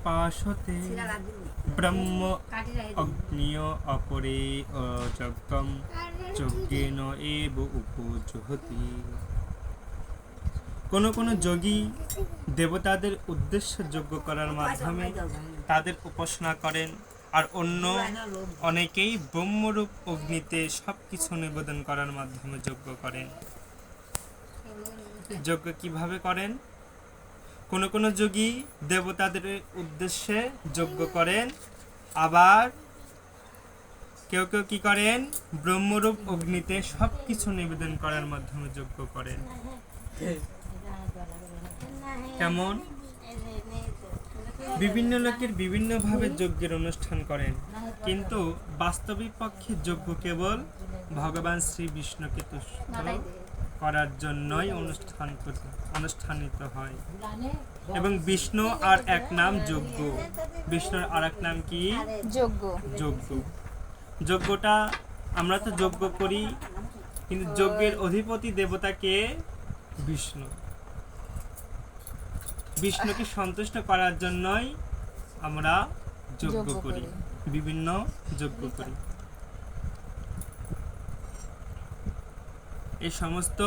পাশতে ব্রহ্ম অগ্নিয় অপরে যজ্ঞম যজ্ঞেন এব উপজহতি। কোন কোন যোগী দেবতাদের উদ্দেশ্যে যজ্ঞ করার মাধ্যমে তাদের উপাসনা করেন, আর অন্য অনেকেই ব্রহ্মরূপ অগ্নিতে সবকিছু নিবেদন করার মাধ্যমে যজ্ঞ করেন। যজ্ঞ কিভাবে করেন? কোন কোন যোগী দেবতাদের উদ্দেশ্যে যজ্ঞ করেন, আবার কেউ কেউ কি করেন ব্রহ্মরূপ অগ্নিতে সবকিছু নিবেদন করার মাধ্যমে যজ্ঞ করেন। কেমন? বিভিন্ন লোকের বিভিন্নভাবে যজ্ঞের অনুষ্ঠান করেন, কিন্তু বাস্তবিক পক্ষে যজ্ঞ কেবল ভগবান শ্রী বিষ্ণুকে তুষ্ট করার জন্যই অনুষ্ঠানিত হয়। এবং বিষ্ণু আর এক নাম যজ্ঞ, বিষ্ণুর আর এক নাম কি? যজ্ঞ। যজ্ঞটা আমরা তো যজ্ঞ করি, কিন্তু যজ্ঞের অধিপতি দেবতা কে? বিষ্ণু। বিষ্ণুকে সন্তুষ্ট করার জন্যই আমরা যজ্ঞ করি, বিভিন্ন যজ্ঞ করি। এই সমস্ত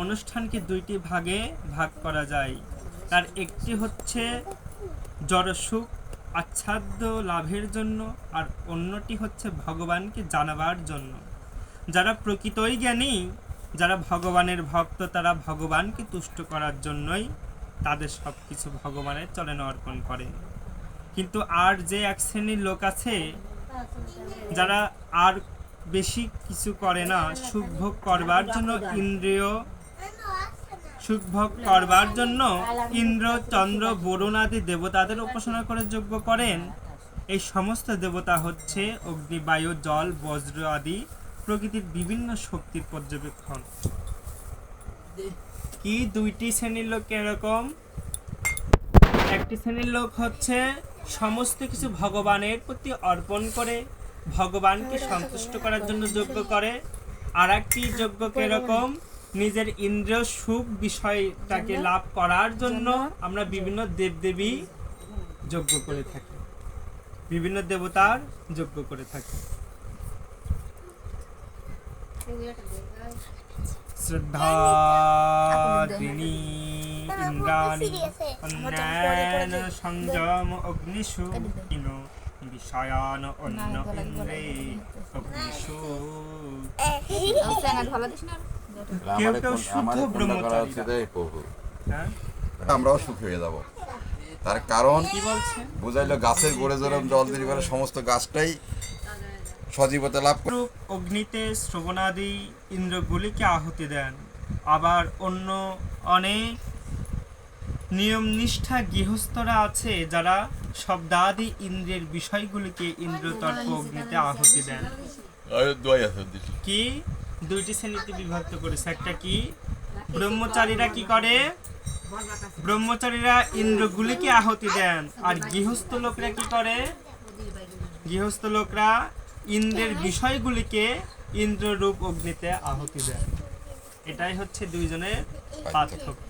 অনুষ্ঠানকে দুইটি ভাগে ভাগ করা যায়। তার একটি হচ্ছে জড়সুখ আচ্ছাদ্য লাভের জন্য, আর অন্যটি হচ্ছে ভগবানকে জানাবার জন্য। যারা প্রকৃতই জ্ঞানী, যারা ভগবানের ভক্ত, তারা ভগবানকে তুষ্ট করার জন্যই তাদের সবকিছু ভগবানের চরণে অর্পণ করে। কিন্তু আর যে এক শ্রেণীর লোক আছে যারা আর বেশি কিছু করে না, সুখভোগ করবার জন্য ইন্দ্র চন্দ্র বরুণ আদি দেবতাদের উপাসনা করে যজ্ঞ করেন। এই সমস্ত দেবতা হচ্ছে অগ্নি বায়ু জল বজ্র আদি প্রকৃতির বিভিন্ন শক্তির পর্যবেক্ষণ। কি দুইটি শ্রেণীর লোক এরকম? একটি শ্রেণীর লোক হচ্ছে সমস্ত কিছু ভগবানের প্রতি অর্পণ করে, ভগবানকে সন্তুষ্ট করার জন্য যজ্ঞ করে। আর একটি যজ্ঞ এরকম নিজের ইন্দ্রিয় সুখ বিষয়টাকে লাভ করার জন্য আমরা বিভিন্ন দেবদেবী যজ্ঞ করে থাকি, বিভিন্ন দেবতার যজ্ঞ করে থাকি। শ্রদ্ধাগ্নি ইন্দ্রাণি অন্যান সংযম অগ্নিষু কিন বিষয়ান অন্য ইন্দ্রে অগ্নিষু। কেউ কেউ শুদ্ধ ব্রহ্মচারী, আমরাও সুখী হয়ে যাব। তার কারণ কি বলছে? বুঝাইলো গাছের গোড়ে যেরকম জল তৈরি করে সমস্ত গাছটাই সজীবতা লাভ করে। অগ্নিতে শ্রবণাদি ইন্দ্রগুলিকে আহুতি দেন। আবার অন্য অনেক নিয়ম নিষ্ঠা গৃহস্থরা আছে যারা শব্দাদি ইন্দ্রের বিষয়গুলিকে ইন্দ্রতর্ক অগ্নিতে আহুতি দেন। কি দুইটি শ্রেণীতে বিভক্ত করেছে। একটা কি? ব্রহ্মচারীরা কি করে? ব্রহ্মচারীরা ইন্দ্রগুলিকে আহুতি দেন। আর গৃহস্থ লোকরা কি করে? গৃহস্থ লোকরা ইন্দ্রের বিষয়গুলিকে ইন্দ্ররূপ অগ্নিতে আহুতি দেন। এটাই হচ্ছে দুইজনের পার্থক্য।